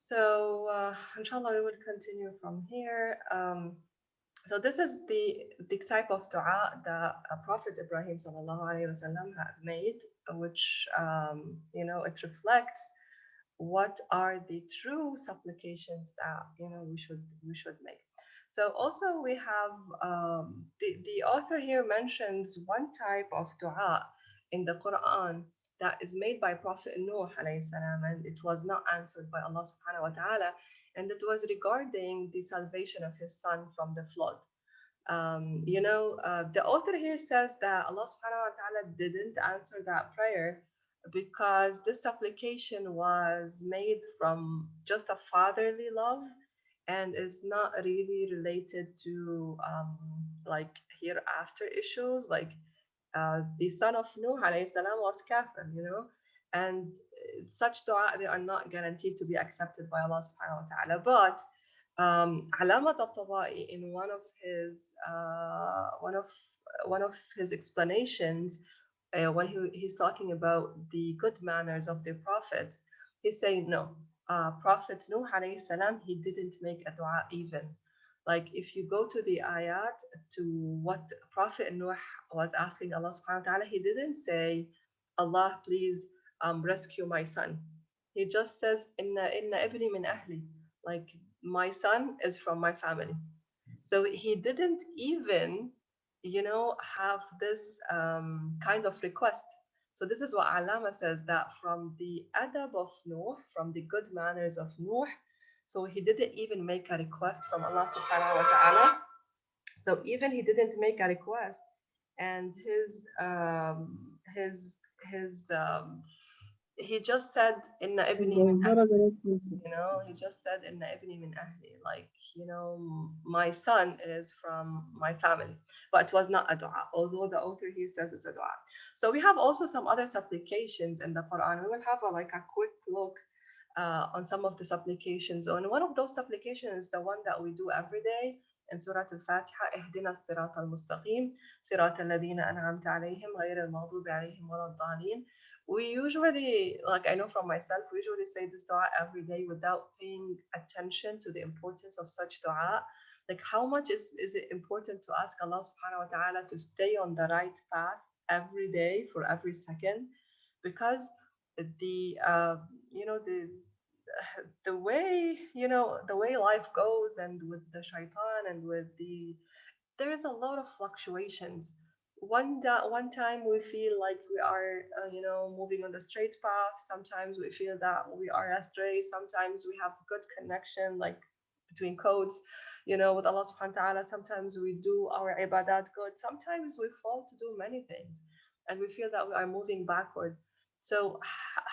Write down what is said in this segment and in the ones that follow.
So, inshallah, we will continue from here. So this is the type of dua that Prophet Ibrahim sallallahu alaihi wasallam had made, which it reflects what are the true supplications that we should make. So also we have the author here mentions one type of dua in the Quran that is made by Prophet Nuh alayhi salam, and it was not answered by Allah subhanahu wa ta'ala, and it was regarding the salvation of his son from the flood. The author here says that Allah subhanahu wa ta'ala didn't answer that prayer because this supplication was made from just a fatherly love and is not really related to like hereafter issues. Like the son of Nuh alayhi salam was kafir, and such dua they are not guaranteed to be accepted by Allah subhanahu wa ta'ala. But Alamat al-Tabai in one of his explanations when he's talking about the good manners of the prophets, he's saying no. Prophet Nuh alayhi salam, he didn't make a dua even. Like if you go to the ayat to what Prophet Nuh was asking Allah subhanahu wa ta'ala, he didn't say, Allah, please rescue my son. He just says, Inna ibni min ahli. Like my son is from my family. So he didn't even, have this kind of request. So this is what Alama says that from the adab of Nuh, from the good manners of Nuh, so he didn't even make a request from Allah subhanahu wa ta'ala. So even he didn't make a request, and his he just said inna ibni min he just said inna ibni min ahli, like my son is from my family, but it was not a dua, although the author here says it's a dua. So we have also some other supplications in the Quran. We will have a quick look on some of the supplications. And one of those supplications is the one that we do every day in Surah Al-Fatiha, اهدنا الصراط المستقيم صراط الذين أنعمت عليهم غير المغضوب عليهم ولا الضالين. We usually, like I know from myself, we usually say this dua every day without paying attention to the importance of such dua. Like how much is it important to ask Allah subhanahu wa ta'ala to stay on the right path every day for every second? Because the the way the way life goes, and with the shaitan, and with there is a lot of fluctuations. One time we feel like we are moving on the straight path. Sometimes we feel that we are astray. Sometimes we have good connection, like between codes, with Allah subhanahu wa ta'ala. Sometimes we do our ibadat good. Sometimes we fall to do many things, and we feel that we are moving backward. So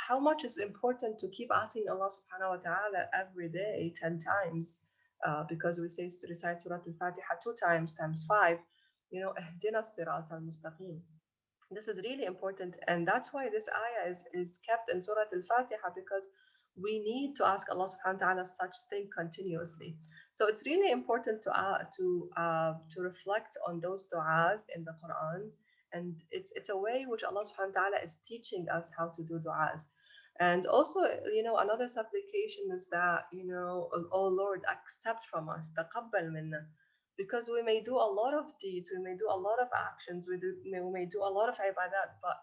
how much is important to keep asking Allah subhanahu wa ta'ala every day 10 times, because we say recite Surah Al-Fatiha 2 times, times 5, اهدنا الصراط المستقيم. This is really important, and that's why this ayah is kept in Surah Al-Fatiha, because we need to ask Allah subhanahu wa ta'ala such thing continuously. So it's really important to reflect on those du'as in the Quran, and it's a way which Allah subhanahu wa ta'ala is teaching us how to do du'as. And also, another supplication is that, oh Lord, accept from us, taqabbal minna, because we may do a lot of deeds, we may do a lot of actions, we may do a lot of ibadat, but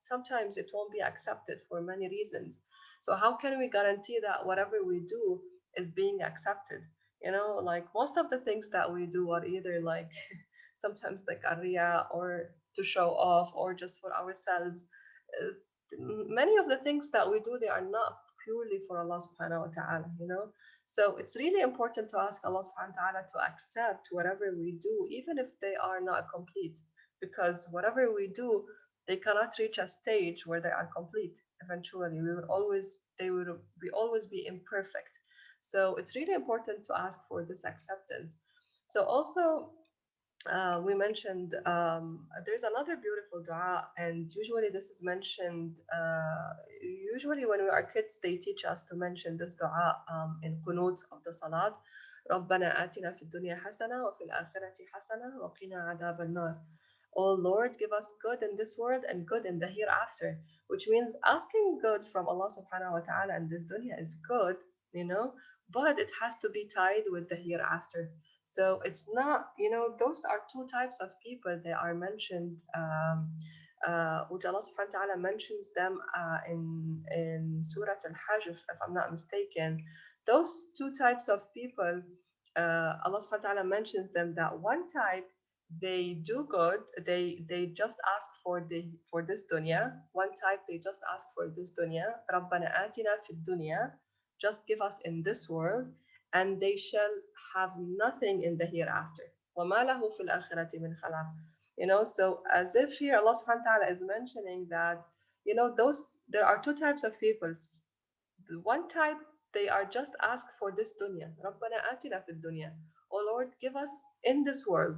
sometimes it won't be accepted for many reasons. So how can we guarantee that whatever we do is being accepted? Like most of the things that we do are either like sometimes like a riya, or to show off, or just for ourselves. Uh, Many of the things that we do, they are not purely for Allah subhanahu wa ta'ala. So it's really important to ask Allah subhanahu wa ta'ala to accept whatever we do, even if they are not complete. Because whatever we do, they cannot reach a stage where they are complete. Eventually, they will always be imperfect. So it's really important to ask for this acceptance. So also we mentioned there's another beautiful dua, and usually this is mentioned. Usually, when we are kids, they teach us to mention this dua in qunut of the salat. ربنا آتنا في الدنيا حسنة وفي الآخرة حسنة وقنا عذاب النار. Oh Lord, give us good in this world and good in the hereafter, which means asking good from Allah subhanahu wa ta'ala in this dunya is good, you know, but it has to be tied with the hereafter. So it's not, those are two types of people. They are mentioned, which Allah subhanahu wa ta'ala mentions them in Surah Al-Hajj, if I'm not mistaken. Those two types of people, Allah subhanahu wa ta'ala mentions them that one type they do good, they just ask for this dunya. One type they just ask for this dunya. ربنا آتنا في الدنيا, just give us in this world, and they shall have nothing in the hereafter. وما له في الآخرة من خلاق. So as if here Allah subhanahu wa ta'ala is mentioning that, those there are two types of people. The one type, they are just ask for this dunya. ربنا آتنا في الدنيا. Oh Lord, give us in this world.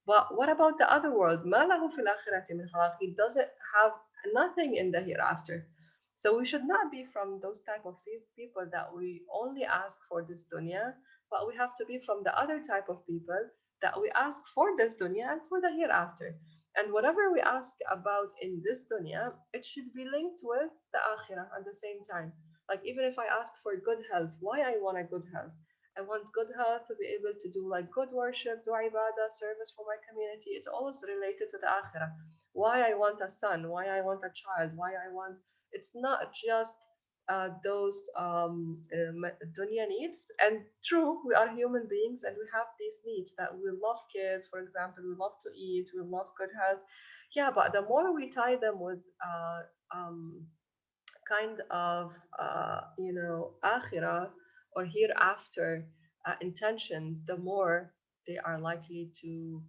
But what about the other world? ما له في الآخرة من خلاق. He doesn't have nothing in the hereafter. So we should not be from those type of people that we only ask for this dunya, but we have to be from the other type of people that we ask for this dunya and for the hereafter. And whatever we ask about in this dunya, it should be linked with the akhirah at the same time. Like even if I ask for good health, why I want a good health? I want good health to be able to do like good worship, do ibadah, service for my community. It's always related to the akhirah. Why I want a son, why I want a child, why I want. It's not just those dunya needs. And true, we are human beings and we have these needs that we love kids, for example, we love to eat, we love good health. Yeah, but the more we tie them with kind of akhirah or hereafter intentions, the more they are likely to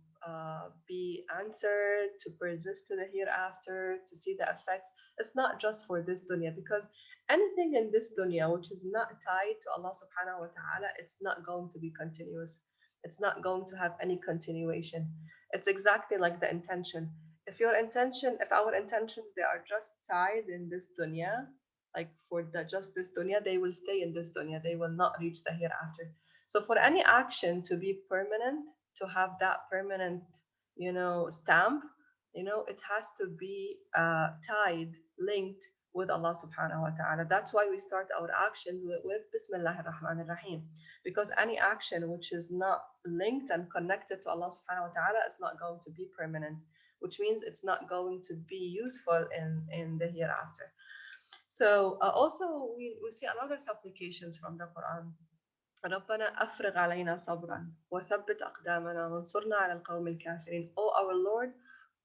be answered, to persist to the hereafter, to see the effects. It's not just for this dunya, because anything in this dunya which is not tied to Allah subhanahu wa ta'ala, it's not going to be continuous. It's not going to have any continuation. It's exactly like the intention. If our intentions, they are just tied in this dunya, like for the just this dunya, they will stay in this dunya, they will not reach the hereafter. So for any action to be permanent, to have that permanent stamp, it has to be tied, linked with Allah subhanahu wa ta'ala. That's why we start our actions with Bismillah ar-Rahman ar-Rahim, because any action which is not linked and connected to Allah subhanahu wa ta'ala is not going to be permanent, which means it's not going to be useful in the hereafter. So also we see another supplications from the Quran. ربنا أفرغ علينا صبرا وثبت أقدامنا وانصرنا على القوم الكافرين. Oh our Lord,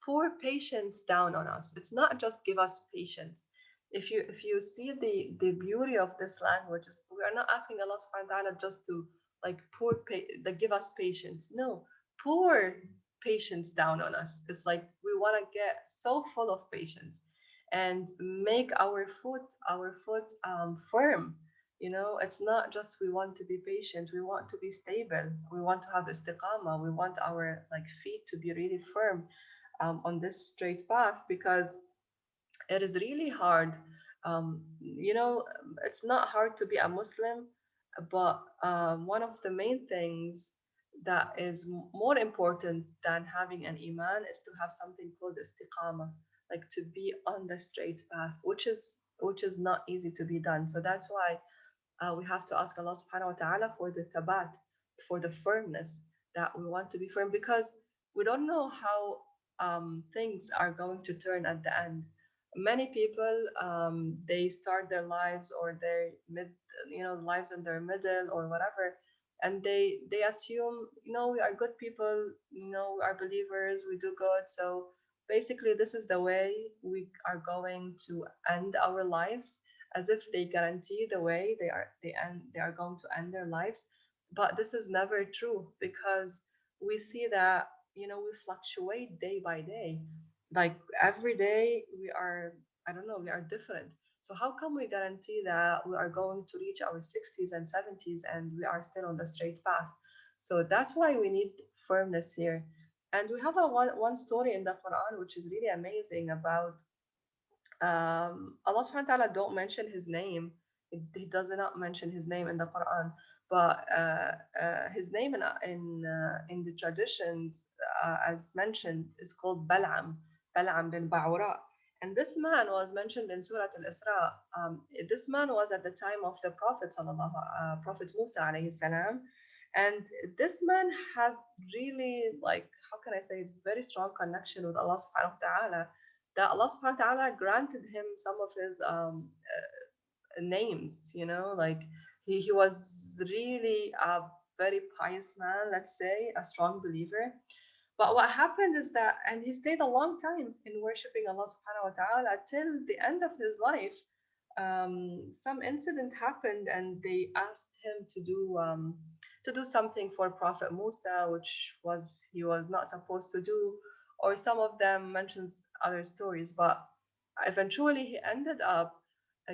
pour patience down on us. It's not just give us patience. If you see the beauty of this language, we are not asking Allah subhanahu wa ta'ala just to like give us patience. No, pour patience down on us. It's like we want to get so full of patience and make our foot firm. It's not just we want to be patient, we want to be stable, we want to have istiqama, we want our like feet to be really firm on this straight path, because it is really hard. It's not hard to be a Muslim, but one of the main things that is more important than having an iman is to have something called istiqama, like to be on the straight path, which is not easy to be done. So that's why we have to ask Allah subhanahu wa ta'ala for the thabat, for the firmness, that we want to be firm, because we don't know how things are going to turn at the end. Many people, they start their lives or their lives in their middle or whatever, and they assume, we are good people, we are believers, we do good. So basically, this is the way we are going to end our lives, as if they guarantee the way they are going to end their lives. But this is never true, because we see that we fluctuate day by day. Like every day we are, I don't know, we are different. So how come we guarantee that we are going to reach our 60s and 70s and we are still on the straight path? So that's why we need firmness here. And we have a one story in the Quran which is really amazing about Allah subhanahu wa ta'ala don't mention his name. He does not mention his name in the Quran. but his name in the traditions, as mentioned, is called Bal'am bin Ba'ura. And this man was mentioned in Surah Al-Isra. This man was at the time of the Prophet Prophet Musa alayhi salam, and this man has really, like, how can I say, very strong connection with Allah Subhanahu wa Taala. That Allah Subhanahu wa Taala granted him some of his names, like he was really a very pious man, let's say, a strong believer. But what happened is that, and he stayed a long time in worshiping Allah subhanahu wa ta'ala till the end of his life. Some incident happened and they asked him to do something for Prophet Musa, which was he was not supposed to do, or some of them mentions other stories, but eventually he ended up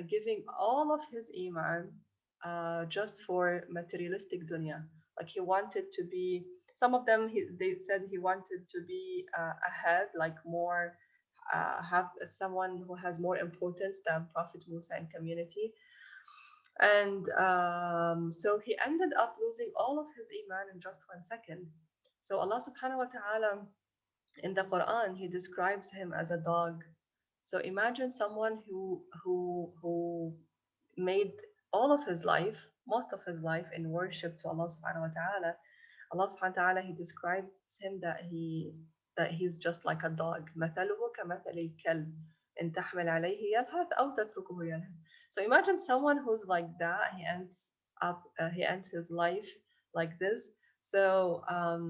giving all of his iman just for materialistic dunya. Like he wanted to be, some of them they said he wanted to be ahead, like more have someone who has more importance than Prophet Musa in community. And so he ended up losing all of his iman in just 1 second. So Allah subhanahu wa ta'ala in the Quran, he describes him as a dog. So imagine someone who made all of his life, most of his life, in worship to Allah subhanahu wa ta'ala. Allah subhanahu wa ta'ala, he describes him that he's just like a dog. مثله كمثل الكلب إن تحمل عليه يلهث أو تتركه يلهث. So imagine someone who's like that. He ends his life like this. So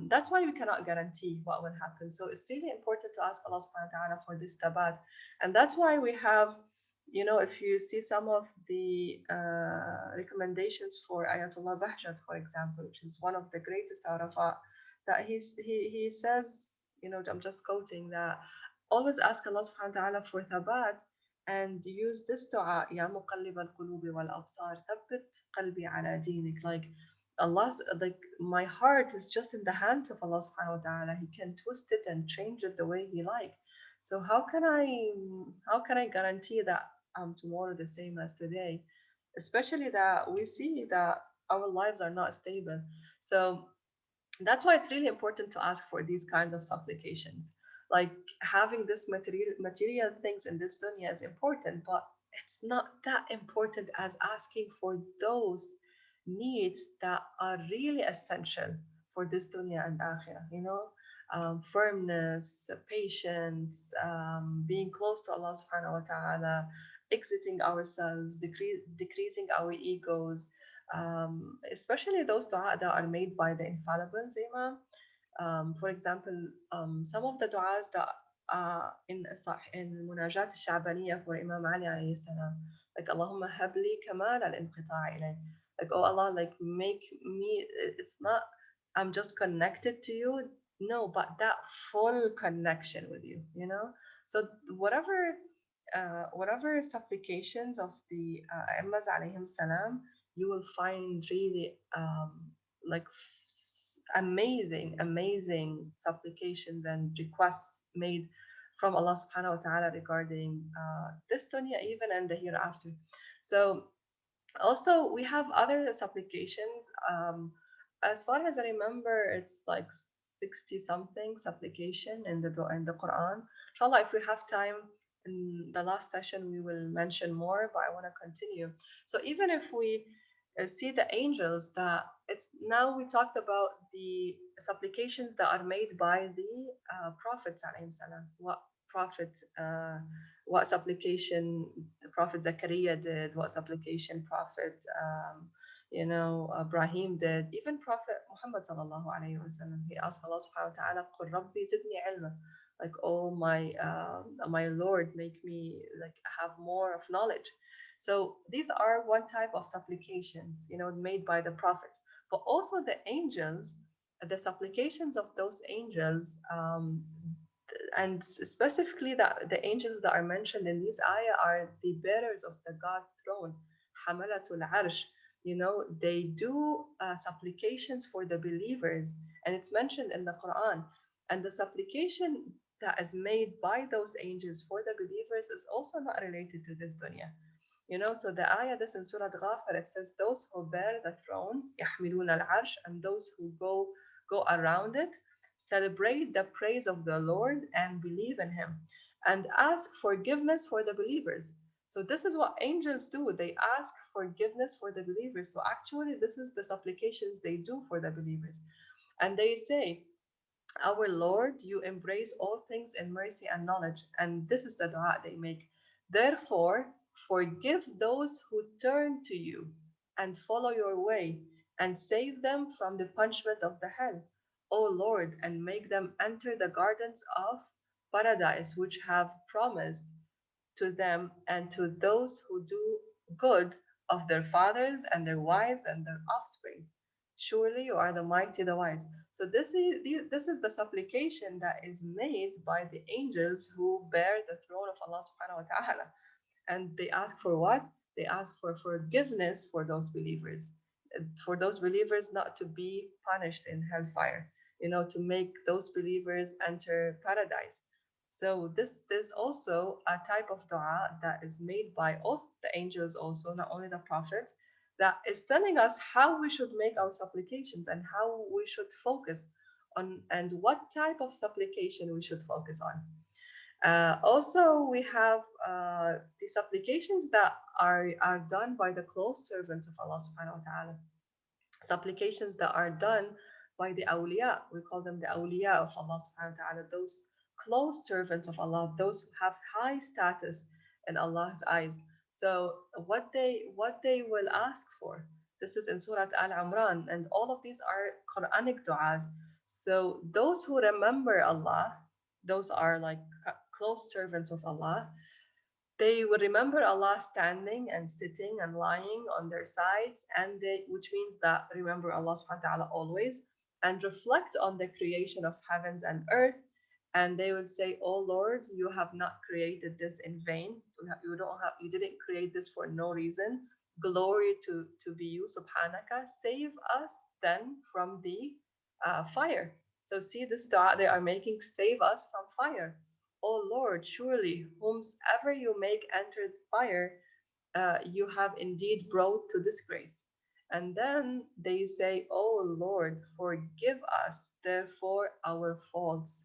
that's why we cannot guarantee what will happen. So it's really important to ask Allah subhanahu wa ta'ala for this tabat. And that's why we have, if you see some of the recommendations for Ayatollah Bahjat, for example, which is one of the greatest Arafat, that he says, I'm just quoting that, always ask Allah subhanahu wa ta'ala for thabat and use this dua, Ya muqallib al-qulubi wal-absar, thabbit qalbi ala dinik. Like, like, my heart is just in the hands of Allah subhanahu wa ta'ala. He can twist it and change it the way he like. So how can I guarantee that tomorrow the same as today? Especially that we see that our lives are not stable. So that's why it's really important to ask for these kinds of supplications. Like, having this material things in this dunya is important, but it's not that important as asking for those needs that are really essential for this dunya and akhirah. Firmness, patience, being close to Allah subhanahu wa ta'ala, exiting ourselves, decreasing our egos, especially those dua that are made by the infallible Imam. For example, some of the du'as that in Munajat al-Sha'baniyah for Imam Ali alayhi salam, like Allahumma habli kamal al-inqita' ilayk. Like, oh Allah, like, make me, it's not, I'm just connected to you. No, but that full connection with you. So whatever supplications of the Imams alayhim salam, you will find really like amazing, amazing supplications and requests made from Allah subhanahu wa ta'ala regarding this dunya even and the hereafter. So also we have other supplications. As far as I remember, it's like 60 something supplication in the Quran. Inshallah, if we have time in the last session, we will mention more, but I want to continue. So even if we see the angels, that it's now, we talked about the supplications that are made by the prophets alayhim salam. Prophet uh, what supplication the Prophet Zakaria did, what supplication Prophet Ibrahim did, even Prophet Muhammad sallallahu alaihi wasallam. He asked Allah subhanahu wa taala, "Qul Rabbi zidni ilma," like, oh my Lord, make me like have more of knowledge. So these are one type of supplications, made by the prophets, but also the angels, the supplications of those angels. And specifically that the angels that are mentioned in this ayah are the bearers of the God's throne, hamalatul arsh. They do supplications for the believers, and it's mentioned in the Quran. And the supplication that is made by those angels for the believers is also not related to this dunya. So the ayah this in Surah Ghafir, it says, those who bear the throne, يحملون العرش, and those who go around it, celebrate the praise of the Lord and believe in Him, and ask forgiveness for the believers. So this is what angels do. They ask forgiveness for the believers. So actually, this is the supplications they do for the believers. And they say, our Lord, you embrace all things in mercy and knowledge. And this is the dua they make. Therefore, forgive those who turn to you and follow your way, and save them from the punishment of the hell, O Lord, and make them enter the gardens of paradise which have promised to them and to those who do good of their fathers and their wives and their offspring. Surely you are the mighty, the wise. So this is the supplication that is made by the angels who bear the throne of Allah subhanahu wa ta'ala. And they ask for what? They ask for forgiveness for those believers not to be punished in hellfire, to make those believers enter paradise. So this also a type of dua that is made by also the angels, also not only the prophets, that is telling us how we should make our supplications and how we should focus on, and what type of supplication we should focus on. Also, we have these supplications that are done by the close servants of Allah subhanahu wa ta'ala. Supplications that are done by the awliya. We call them the awliya of Allah subhanahu wa ta'ala, those close servants of Allah, those who have high status in Allah's eyes. So what they will ask for. This is in Surah Al Imran, and all of these are Quranic du'as. So those who remember Allah, those are like close servants of Allah, they would remember Allah standing and sitting and lying on their sides, which means that remember Allah subhanahu wa ta'ala always, and reflect on the creation of heavens and earth. And they would say, "Oh Lord, you have not created this in vain. You didn't create this for no reason. Glory to be you, subhanaka. Save us then from the fire." So see this dua they are making, save us from fire. O Lord, surely whomsoever you make enter the fire, you have indeed brought to disgrace. And then they say, O Lord, forgive us therefore our faults,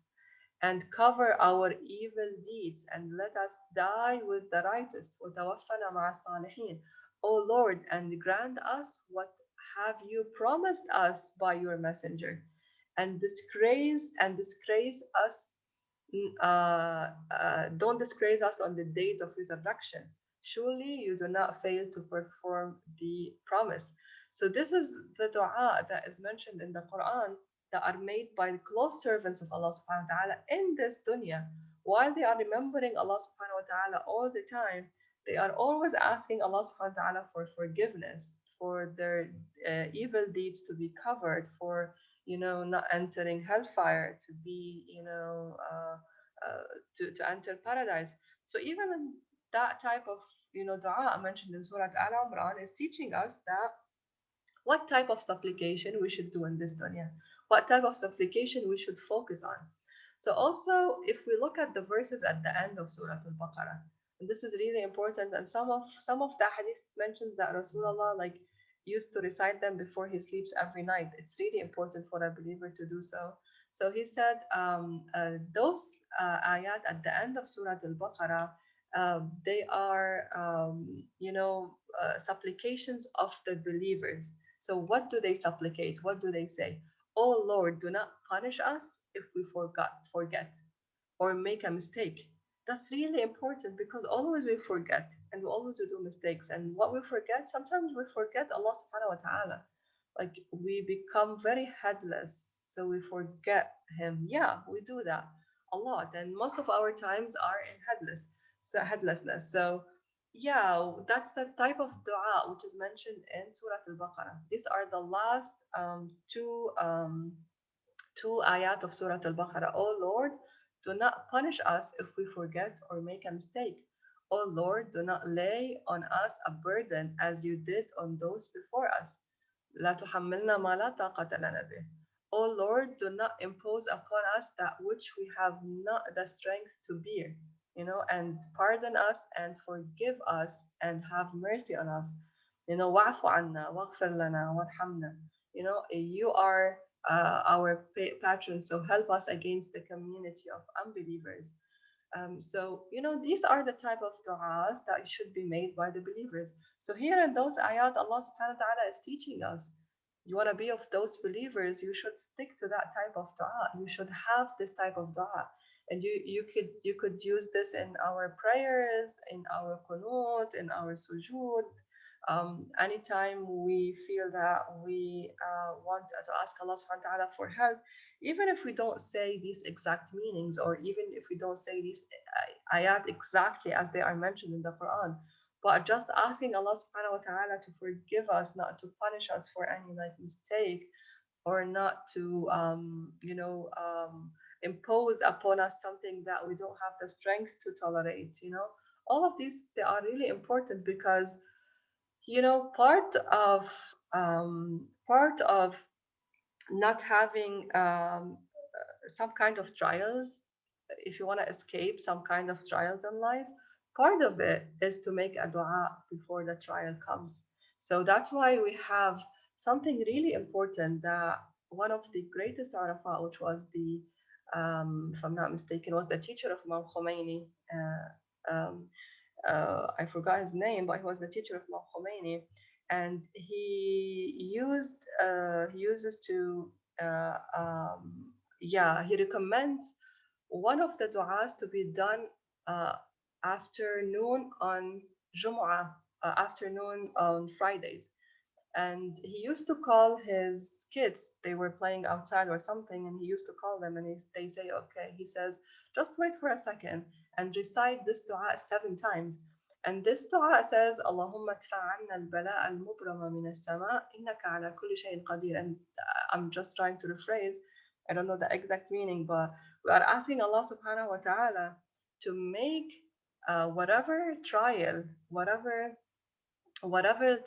and cover our evil deeds, and let us die with the righteous. وتوفنا مع الصالحين. O Lord, and grant us what have you promised us by your messenger, and disgrace us don't disgrace us on the date of resurrection. Surely you do not fail to perform the promise. So this is the dua that is mentioned in the Quran that are made by the close servants of Allah subhanahu wa ta'ala in this dunya. While they are remembering Allah subhanahu wa ta'ala all the time, they are always asking Allah subhanahu wa ta'ala for forgiveness, for their evil deeds to be covered, for not entering hellfire, to be to enter paradise. So even that type of dua mentioned in Surah Al Imran is teaching us that what type of supplication we should do in this dunya, what type of supplication we should focus on. So also, if we look at the verses at the end of Surah Al-Baqarah, and this is really important, and some of the hadith mentions that Rasulullah like used to recite them before he sleeps every night. It's really important for a believer to do so. So he said those ayat at the end of Surah Al-Baqarah, they are supplications of the believers. So what do they supplicate? What do they say? Oh Lord, do not punish us if we forget or make a mistake. That's really important because always we forget and we always do mistakes. And what we forget, sometimes we forget Allah subhanahu wa ta'ala. Like we become very headless, so we forget Him. Yeah, we do that a lot, and most of our times are in headlessness. So yeah, that's the type of dua which is mentioned in Surah Al-Baqarah. These are the last two ayat of Surah Al-Baqarah. Oh Lord, do not punish us if we forget or make a mistake. Oh Lord, do not lay on us a burden as you did on those before us. لا تحملنا ما لا طاقة لنا به. O Lord, do not impose upon us that which we have not the strength to bear. and pardon us and forgive us and have mercy on us. wa'fu anna, waghfir lana, warhamna. You are our patron, so help us against the community of unbelievers. So these are the type of du'as that should be made by the believers. So here in those ayat, Allah subhanahu wa ta'ala is teaching us. You want to be of those believers, you should stick to that type of du'a. You should have this type of du'a. And you could use this in our prayers, in our qunut, in our sujood. Anytime we feel that we want to ask Allah subhanahu wa ta'ala for help, even if we don't say these exact meanings, or even if we don't say these ayat exactly as they are mentioned in the Quran, but just asking Allah subhanahu wa ta'ala to forgive us, not to punish us for any like mistake, or not to impose upon us something that we don't have the strength to tolerate. All of these, they are really important, because part of not having some kind of trials, if you want to escape some kind of trials in life, part of it is to make a dua before the trial comes. So that's why we have something really important, that one of the greatest Arafat, which was if I'm not mistaken, was the teacher of Imam Khomeini. I forgot his name, but he was the teacher of Imam Khomeini, and he uses to yeah, he recommends one of the du'as to be done uh, afternoon on Jumu'ah, afternoon on Fridays. And he used to call his kids. They were playing outside or something, and he used to call them, and they say, okay, he says, just wait for a second and recite this dua 7 times. And this dua says, Allahumma tfa'anna al-bala al-mubrama min as-sama' innaka ala kulli shay'in qadir. And I'm just trying to rephrase. I don't know the exact meaning, but we are asking Allah subhanahu wa ta'ala to make whatever trial, whatever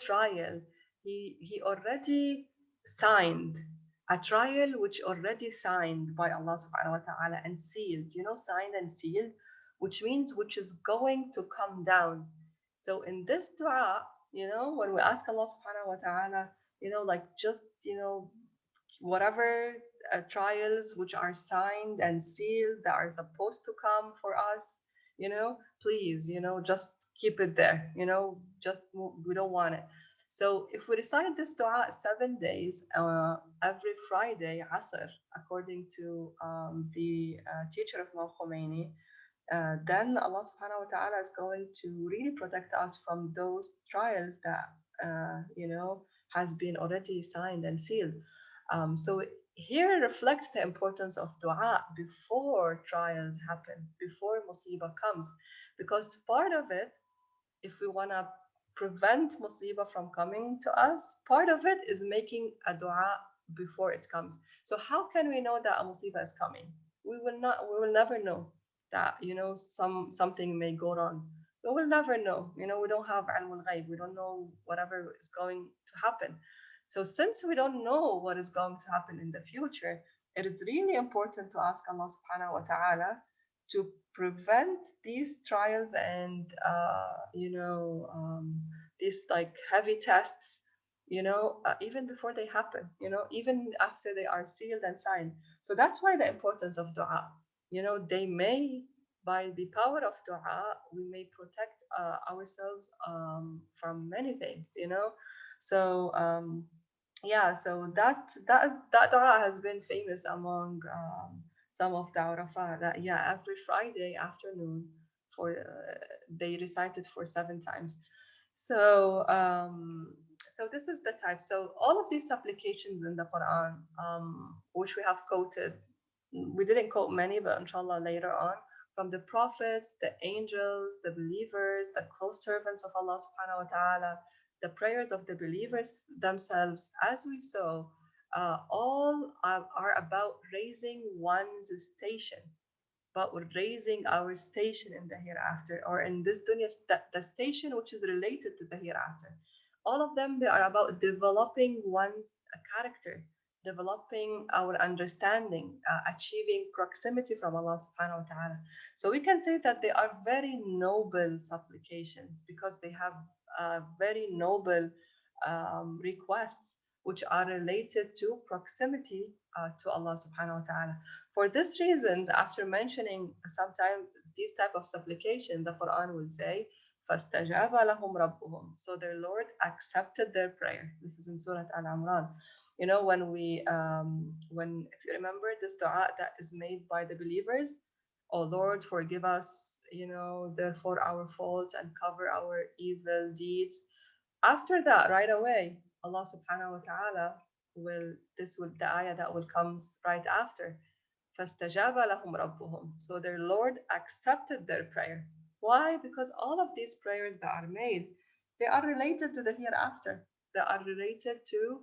trial, he already signed, a trial which already signed by Allah subhanahu wa ta'ala and sealed, signed and sealed, which means which is going to come down. So in this dua, when we ask Allah subhanahu wa ta'ala, like just, whatever trials which are signed and sealed that are supposed to come for us, please, just keep it there, just we don't want it. So if we recite this dua 7 days, every Friday, Asr, according to the teacher of Imam Khomeini, then Allah subhanahu wa ta'ala is going to really protect us from those trials that, has been already signed and sealed. So here reflects the importance of dua before trials happen, before musibah comes, because part of it, if we want to prevent musibah from coming to us, part of it is making a dua before it comes. So how can we know that a musibah is coming? We will never know that, something may go wrong. We will never know. We don't have ilm al-ghaib. We don't know whatever is going to happen. So since we don't know what is going to happen in the future, it is really important to ask Allah subhanahu wa ta'ala to prevent these trials and these like heavy tests, even before they happen, even after they are sealed and signed. So that's why the importance of dua. They may, by the power of dua, we may protect ourselves from many things. So yeah, so that dua has been famous among some of the Arafah, that yeah, every Friday afternoon, for they recite it for 7 times. So this is the type. So all of these supplications in the Quran, which we have quoted, we didn't quote many, but inshallah later on, from the prophets, the angels, the believers, the close servants of Allah subhanahu wa ta'ala, the prayers of the believers themselves, as we saw, all are about raising one's station, but we're raising our station in the hereafter, or in this dunya, the station which is related to the hereafter. All of them, they are about developing one's character, developing our understanding, achieving proximity from Allah subhanahu wa ta'ala. So we can say that they are very noble supplications because they have very noble requests which are related to proximity to Allah subhanahu wa ta'ala. For this reasons, after mentioning sometimes these type of supplication, the Quran will say, فَاسْتَجَابَ لَهُمْ رَبُّهُمْ. So their Lord accepted their prayer. This is in Surah Al-Imran. You know, when if you remember this dua that is made by the believers, oh Lord, forgive us, you know, therefore our faults and cover our evil deeds. After that, right away, Allah subhanahu wa ta'ala will, this will, the ayah that will comes right after. فَاسْتَجَابَ لَهُمْ رَبُّهُمْ. So their Lord accepted their prayer. Why? Because all of these prayers that are made, they are related to the hereafter. They are related to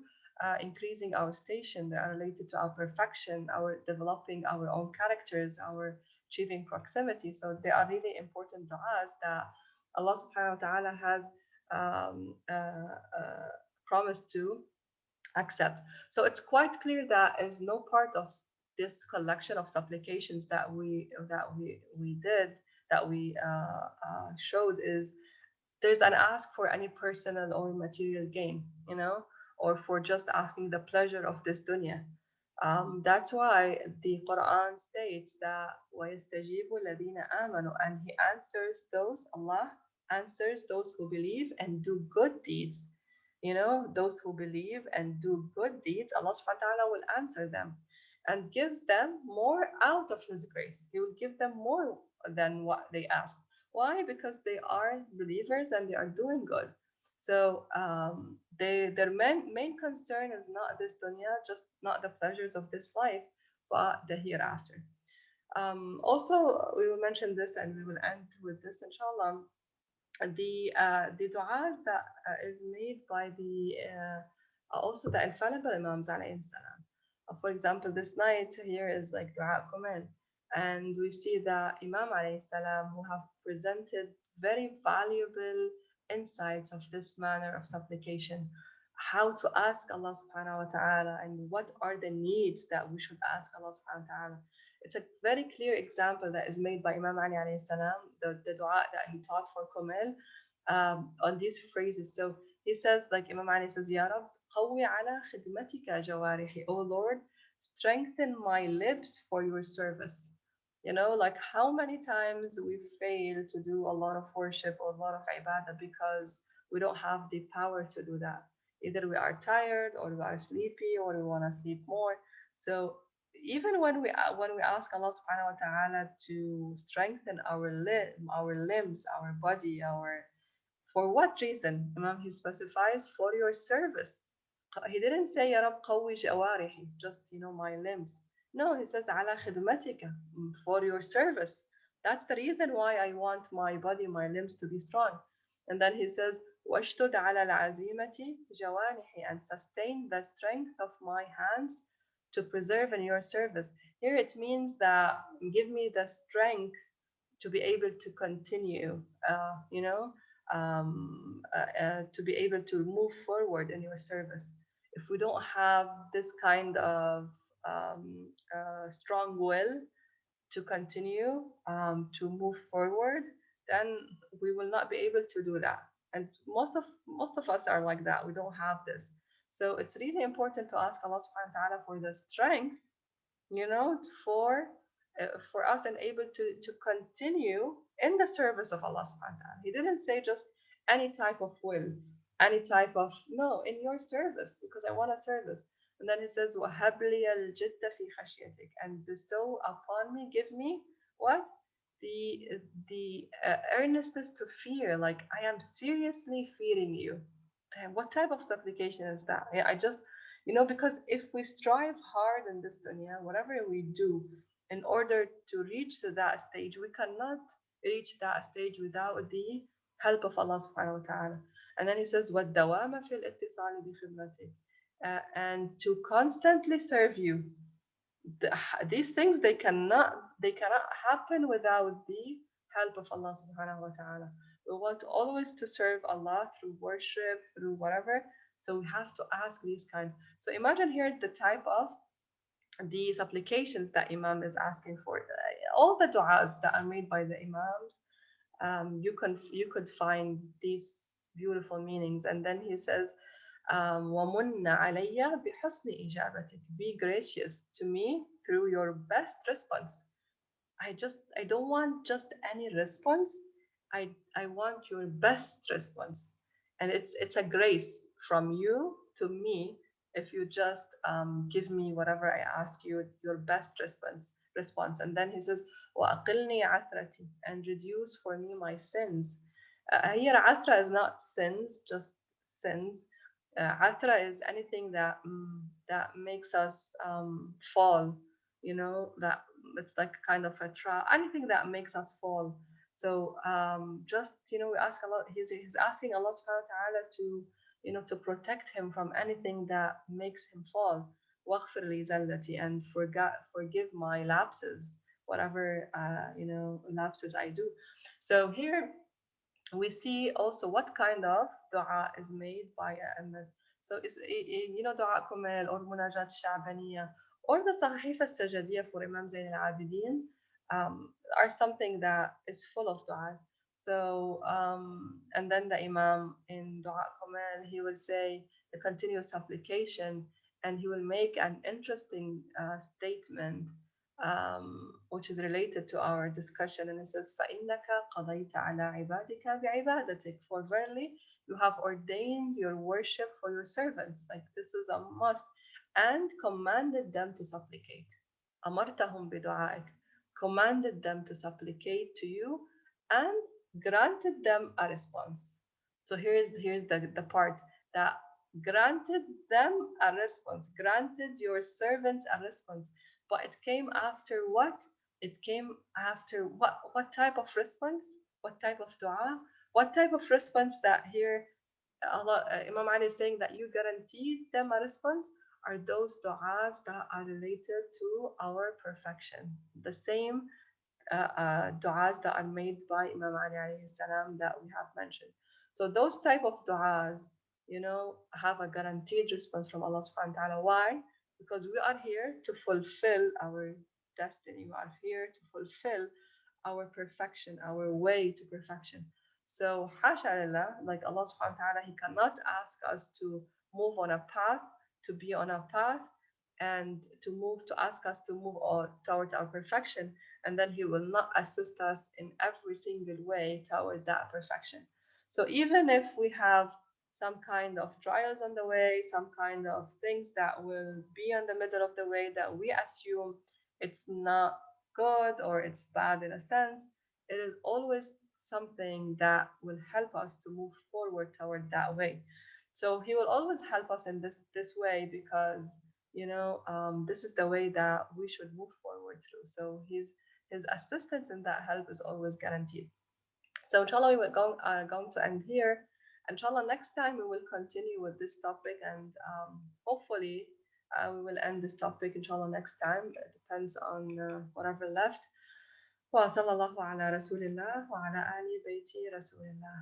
increasing our station. They are related to our perfection, our developing our own characters, our achieving proximity. So they are really important du'as that Allah subhanahu wa ta'ala has um, uh, uh, promised to accept. So it's quite clear that is no part of this collection of supplications that we did that we showed is there's an ask for any personal or material gain, you know, or for just asking the pleasure of this dunya. That's why the Quran states that وَيَسْتَجِيبُ الَّذِينَ آمَنُوا, and He answers those, Allah answers those who believe and do good deeds. You know, those who believe and do good deeds, Allah subhanahu wa ta'ala will answer them and gives them more out of His grace. He will give them more than what they ask. Why? Because they are believers and they are doing good. So their main concern is not this dunya, just not the pleasures of this life, but the hereafter. Also, we will mention this and we will end with this, inshallah. The du'as that is made by the also the infallible Imams alayhi salam. For example, this night here is like Dua Kumen, and we see the Imam alayhi salam who have presented very valuable insights of this manner of supplication, how to ask Allah subhanahu wa ta'ala and what are the needs that we should ask Allah subhanahu wa ta'ala. It's a very clear example that is made by Imam Ali alayhi salam, the dua that he taught for Kumail on these phrases. So he says, like Imam Ali says, Ya Rab, قوي على خدمتك جوارحي. O Lord, strengthen my lips for your service. You know, like how many times we fail to do a lot of worship or a lot of ibadah because we don't have the power to do that. Either we are tired or we are sleepy or we want to sleep more. So even when we ask Allah subhanahu wa ta'ala to strengthen our limbs, our body, our for what reason? Imam he specifies for your service. He didn't say يا رب قوي جوارحي, just my limbs. No, he says على خدمتك, for your service. That's the reason why I want my body, my limbs to be strong. And then he says واشتد على العزيمة جوانحي, and sustain the strength of my hands to preserve in your service. Here it means that give me the strength to be able to continue, to be able to move forward in your service. If we don't have this kind of strong will to continue, to move forward, then we will not be able to do that. And most of us are like that. We don't have this. So it's really important to ask Allah subhanahu wa ta'ala for the strength, you know, for us and able to continue in the service of Allah subhanahu wa ta'ala. He didn't say just any type of will, any type of no, in your service, because I want a service. And then he says, وَهَبْ لِيَ الْجِدَّ فِي خَشْيَتِكَ, and bestow upon me, give me what? The earnestness to fear, like I am seriously fearing you. Damn, what type of supplication is that? Yeah, I just because if we strive hard in this dunya, whatever we do, in order to reach to that stage, we cannot reach that stage without the help of Allah subhanahu wa ta'ala. And then he says, وَالدَّوَامَ فِي الْإِتِّصَالِ بِخِدْمَتِهِ, and to constantly serve you. The, these things they cannot happen without the help of Allah subhanahu wa ta'ala. We want always to serve Allah through worship, through whatever. So we have to ask these kinds. So imagine here the type of the supplications that Imam is asking for. All the du'as that are made by the Imams, you could find these beautiful meanings. And then he says, وَمُنَّ عَلَيَّ بِحُسْنِ إِجَابَتِكَ. Be gracious to me through your best response. I don't want just any response. I want your best response. And it's a grace from you to me if you just give me whatever I ask you, your best response. And then he says, وَأَقِلْنِي عَثْرَتي, and reduce for me my sins. Here athra is not sins, just sins. Athra is anything that that makes us fall, that it's like kind of a trap, anything that makes us fall. So just we ask Allah. He's asking Allah Subhanahu wa Taala to to protect him from anything that makes him fall. وَاغْفِرْ لِي زَلَّتِي, and forgive my lapses, whatever lapses I do. So here we see also what kind of dua is made by a MS. So it's dua kumail or munajat sha'baniya or the Sahifa Sajadiyya for Imam Zain al-Abidin are something that is full of du'as. So and then the Imam in dua kumail, he will say the continuous supplication, and he will make an interesting statement which is related to our discussion. And it says, فَإِنَّكَ قَضَيْتَ عَلَى عِبَادِكَ بِعِبَادَتِكَ. For verily, you have ordained your worship for your servants. Like this is a must. And commanded them to supplicate. أَمَرْتَهُمْ بِدُعَائِكَ. Commanded them to supplicate to you and granted them a response. So here's the part that granted them a response, granted your servants a response. But it came after what? It came after what? What type of response? What type of dua? What type of response that here Allah, Imam Ali is saying that you guaranteed them a response are those du'as that are related to our perfection. The same du'as that are made by Imam Ali alayhi salam that we have mentioned. So those type of du'as, have a guaranteed response from Allah subhanahu wa ta'ala. Why? Because we are here to fulfill our destiny. We are here to fulfill our perfection, our way to perfection. So hasha lillah, like Allah subhanahu wa ta'ala, He cannot ask us to move on a path, to be on a path, and to ask us to move on towards our perfection, and then He will not assist us in every single way toward that perfection. So even if we have some kind of trials on the way, some kind of things that will be on the middle of the way that we assume it's not good or it's bad in a sense, it is always something that will help us to move forward toward that way. So He will always help us in this way because this is the way that we should move forward through. So his assistance in that help is always guaranteed. So inshallah, are going to end here. Inshallah, next time we will continue with this topic, and hopefully we will end this topic inshallah next time. It depends on whatever left. وصلى الله على رسول الله وعلى آل بيت رسول الله.